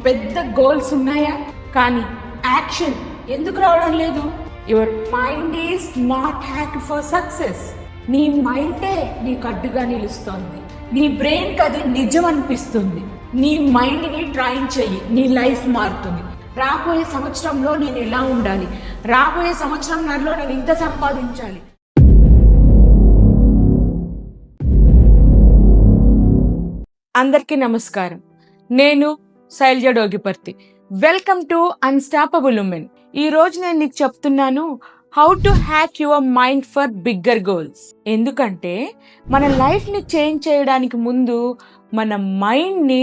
పెద్ద గోల్స్ ఉన్నాయా, కానీ యాక్షన్ ఎందుకు రావడం లేదు? Your mind is not hacked for success. నీ మైండే నీకు అడ్డుగా నిలుస్తోంది. నీ బ్రెయిన్కి అది నిజం అనిపిస్తుంది. నీ మైండ్ని ట్రైన్ చెయ్యి, నీ లైఫ్ మారుతుంది. రాబోయే సంవత్సరంలో నేను ఎలా ఉండాలి, రాబోయే సంవత్సరంలో నేను ఇంత సంపాదించాలి. అందరికీ నమస్కారం. నేను Shailaja Dogiparthi. Welcome to unstoppable women. ఈ రోజు నేను నీకు చెప్తున్నాను how to hack your mind for bigger goals. ఎందుకంటే మన లైఫ్ని చేంజ్ చేయడానికి ముందు మన మైండ్ని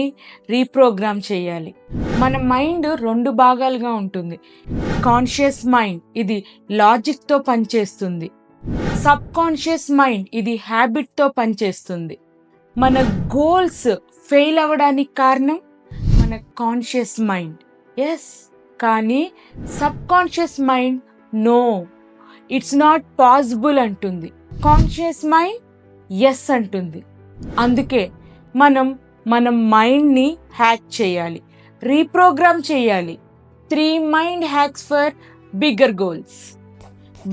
రీప్రోగ్రామ్ చేయాలి. మన మైండ్ 2 భాగాలుగా ఉంటుంది. కాన్షియస్ మైండ్, ఇది లాజిక్తో పనిచేస్తుంది. సబ్ కాన్షియస్ మైండ్, ఇది హ్యాబిట్తో పనిచేస్తుంది. మన గోల్స్ ఫెయిల్ అవ్వడానికి కారణం మన కాన్షియస్ మైండ్. ఎస్, కానీ subconscious mind no, it's not possible అంటుంది. కాన్షియస్ మైండ్ ఎస్ అంటుంది. అందుకే మన మైండ్ని హ్యాక్ చేయాలి, రీప్రోగ్రామ్ చేయాలి. 3 mind hacks for bigger goals.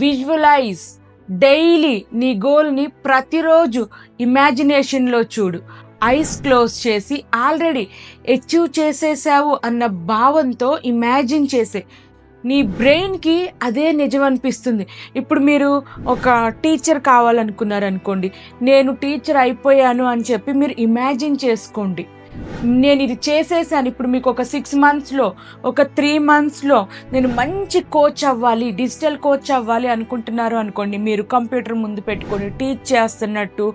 Visualise daily నీ గోల్ని ప్రతిరోజు ఇమాజినేషన్లో చూడు. ఐస్ క్లోజ్ చేసి ఆల్రెడీ అచీవ్ చేసేసావు అన్న భావంతో ఇమాజిన్ చేసే. నీ బ్రెయిన్కి అదే నిజం అనిపిస్తుంది. ఇప్పుడు మీరు ఒక టీచర్ కావాలనుకున్నారనుకోండి, నేను టీచర్ అయిపోయాను అని చెప్పి మీరు ఇమాజిన్ చేసుకోండి. నేను ఇది చేసేసాను. ఇప్పుడు మీకు ఒక 6 మంత్స్లో, ఒక 3 మంత్స్లో నేను మంచి కోచ్ అవ్వాలి, డిజిటల్ కోచ్ అవ్వాలి అనుకుంటున్నారు అనుకోండి. మీరు కంప్యూటర్ ముందు పెట్టుకొని టీచ్ చేస్తున్నట్టు,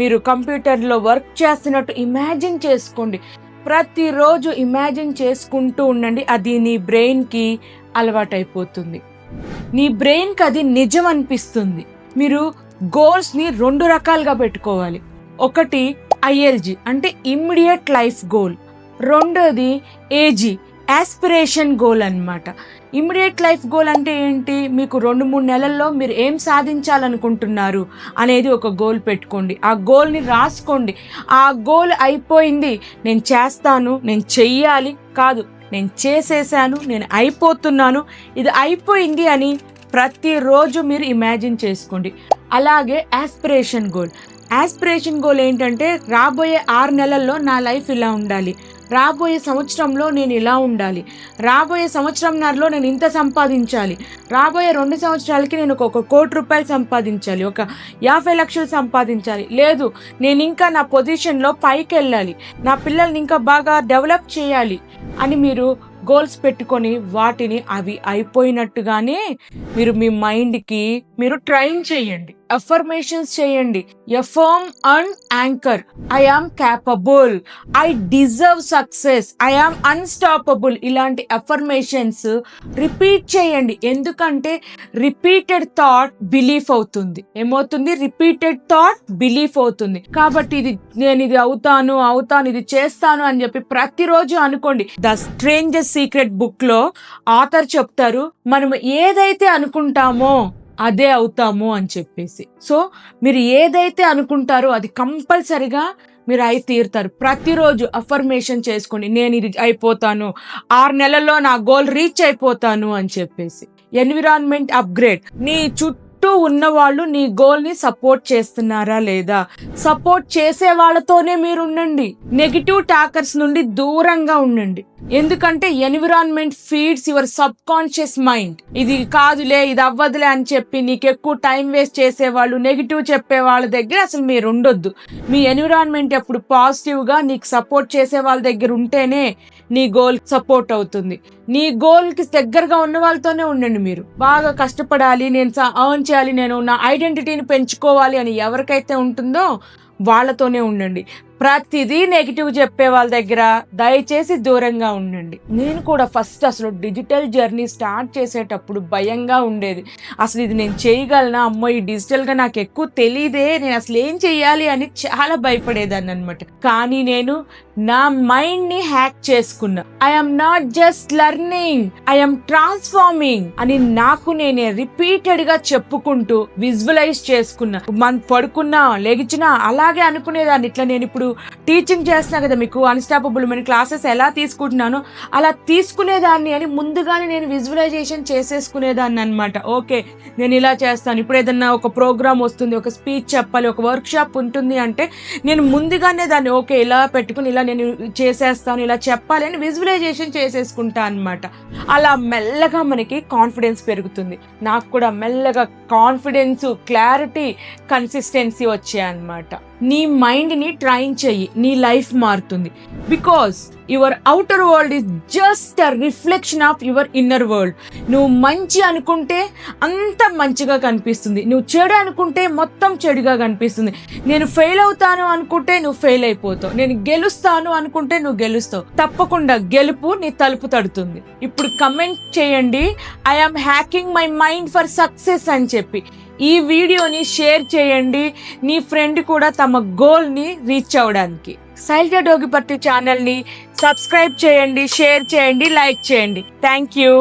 మీరు కంప్యూటర్లో వర్క్ చేస్తున్నట్టు ఇమాజిన్ చేసుకోండి. ప్రతిరోజు ఇమాజిన్ చేసుకుంటూ ఉండండి. అది నీ బ్రెయిన్కి అలవాటైపోతుంది. నీ బ్రెయిన్కి అది నిజం అనిపిస్తుంది. మీరు గోల్స్ని 2 రకాలుగా పెట్టుకోవాలి. ఒకటి ఐఎల్జీ అంటే ఇమ్మీడియట్ లైఫ్ గోల్. రెండోది ఏజీ, యాస్పిరేషన్ గోల్ అన్నమాట. ఇమ్మీడియట్ లైఫ్ గోల్ అంటే ఏంటి? మీకు 2-3 నెలల్లో మీరు ఏం సాధించాలనుకుంటున్నారు అనేది ఒక గోల్ పెట్టుకోండి. ఆ గోల్ని రాసుకోండి. ఆ గోల్ అయిపోయింది, నేను చేస్తాను, నేను చెయ్యాలి కాదు, నేను చేసేసాను, నేను అయిపోతున్నాను, ఇది అయిపోయింది అని ప్రతిరోజు మీరు ఇమాజిన్ చేసుకోండి. అలాగే యాస్పిరేషన్ గోల్. యాస్పిరేషన్ గోల్ ఏంటంటే రాబోయే 6 నెలల్లో నా లైఫ్ ఇలా ఉండాలి, రాబోయే సంవత్సరంలో నేను ఇలా ఉండాలి, రాబోయే సంవత్సరంన్నరలో నేను ఇంత సంపాదించాలి, రాబోయే 2 సంవత్సరాలకి నేను ఒక 1 కోటి రూపాయలు సంపాదించాలి, ఒక 50 లక్షలు సంపాదించాలి, లేదు నేను ఇంకా నా పొజిషన్లో పైకి వెళ్ళాలి, నా పిల్లల్ని ఇంకా బాగా డెవలప్ చేయాలి అని మీరు గోల్స్ పెట్టుకొని వాటిని అవి అయిపోయినట్టుగానే మీరు మీ మైండ్కి మీరు ట్రైన్ చేయండి. అఫర్మేషన్స్ చేయండి. Affirm and anchor. I am capable, I deserve success, I am unstoppable. ఇలాంటి అఫర్మేషన్స్ రిపీట్ చేయండి. ఎందుకంటే రిపీటెడ్ థాట్ బిలీఫ్ అవుతుంది. ఏమవుతుంది? రిపీటెడ్ థాట్ బిలీఫ్ అవుతుంది. కాబట్టి నేను ఇది అవుతాను, ఇది చేస్తాను అని చెప్పి ప్రతిరోజు అనుకోండి. ద స్ట్రేంజర్ సీక్రెట్ బుక్ లో ఆథర్ చెప్తారు, మనం ఏదైతే అనుకుంటామో అదే అవుతాము అని చెప్పేసి. సో మీరు ఏదైతే అనుకుంటారో అది కంపల్సరిగా మీరు అయి తీరుతారు. ప్రతిరోజు అఫర్మేషన్ చేసుకోండి, నేను ఇది అయిపోతాను, 6 నెలల్లో నా గోల్ రీచ్ అయిపోతాను అని చెప్పేసి. Environment upgrade. నీ చుట్టూ ఉన్న వాళ్ళు నీ గోల్ని సపోర్ట్ చేస్తున్నారా లేదా? సపోర్ట్ చేసే వాళ్ళతోనే మీరు ఉండండి. నెగిటివ్ టాకర్స్ నుండి దూరంగా ఉండండి. ఎందుకంటే environment feeds your subconscious mind. ఇది కాదులే, ఇది అవ్వదులే అని చెప్పి నీకు ఎక్కువ టైం వేస్ట్ చేసేవాళ్ళు, నెగిటివ్ చెప్పే వాళ్ళ దగ్గర అసలు మీరు ఉండొద్దు. మీ ఎన్విరాన్మెంట్ ఎప్పుడు పాజిటివ్గా నీకు సపోర్ట్ చేసే వాళ్ళ దగ్గర ఉంటేనే నీ గోల్ సపోర్ట్ అవుతుంది. నీ గోల్కి దగ్గరగా ఉన్న వాళ్ళతోనే ఉండండి. మీరు బాగా కష్టపడాలి, నేను ఎర్న్ చేయాలి, నేను నా ఐడెంటిటీని పెంచుకోవాలి అని ఎవరికైతే ఉంటుందో వాళ్ళతోనే ఉండండి. ప్రతిదీ నెగిటివ్ చెప్పే వాళ్ళ దగ్గర దయచేసి దూరంగా ఉండండి. నేను కూడా ఫస్ట్ అసలు డిజిటల్ జర్నీ స్టార్ట్ చేసేటప్పుడు భయంగా ఉండేది. అసలు ఇది నేను చేయగలనా, అమ్మో ఈ డిజిటల్గా నాకు ఎక్కువ తెలియదే, నేను అసలు ఏం చెయ్యాలి అని చాలా భయపడేదాన్ని అనమాట. కానీ నేను నా మైండ్ని హ్యాక్ చేసుకున్నా. I'm not just learning, I'm transforming అని నాకు నేనే రిపీటెడ్గా చెప్పుకుంటూ విజువలైజ్ చేసుకున్నా. పడుకున్నా లెగిచినా అలాగే అనుకునేదాన్ని. ఇట్లా నేను ఇప్పుడు టీచింగ్ చేస్తున్నా కదా మీకు అన్స్టాపబుల్ ఉమెన్ క్లాసెస్ ఎలా తీసుకుంటున్నానో అలా తీసుకునేదాన్ని అని ముందుగానే నేను విజువలైజేషన్ చేసేసుకునేదాన్ని అనమాట. ఓకే, నేను ఇలా చేస్తాను. ఇప్పుడు ఏదన్నా ఒక ప్రోగ్రామ్ వస్తుంది, ఒక స్పీచ్ చెప్పాలి, ఒక వర్క్షాప్ ఉంటుంది అంటే నేను ముందుగానే దాన్ని ఓకే ఇలా పెట్టుకుని ఇలా నేను చేసేస్తాను, ఇలా చెప్పాలి అని విజువలైజేషన్ చేసేసుకుంటా అనమాట. అలా మెల్లగా మనకి కాన్ఫిడెన్స్ పెరుగుతుంది. నాకు కూడా మెల్లగా కాన్ఫిడెన్స్, క్లారిటీ, కన్సిస్టెన్సీ వచ్చాయన్నమాట. నీ మైండ్ని ట్రైన్ చెయ్యి, నీ లైఫ్ మారుతుంది. Because your outer world is just a reflection of your inner world. నువ్వు మంచి అనుకుంటే అంత మంచిగా కనిపిస్తుంది, నువ్వు చెడు అనుకుంటే మొత్తం చెడుగా కనిపిస్తుంది. నేను ఫెయిల్ అవుతాను అనుకుంటే నువ్వు ఫెయిల్ అయిపోతావు, నేను గెలుస్తాను అనుకుంటే నువ్వు గెలుస్తావు. తప్పకుండా గెలుపు నీ తలుపు తడుతుంది. ఇప్పుడు కమెంట్ చేయండి, I am hacking my mind for success అని చెప్పి. ఈ వీడియోని షేర్ చేయండి, నీ ఫ్రెండ్ కూడా తమ గోల్ని రీచ్ అవ్వడానికి. శైలజ డోగిపర్తి ఛానల్ని సబ్స్క్రైబ్ చేయండి, షేర్ చేయండి, లైక్ చేయండి. Thank you.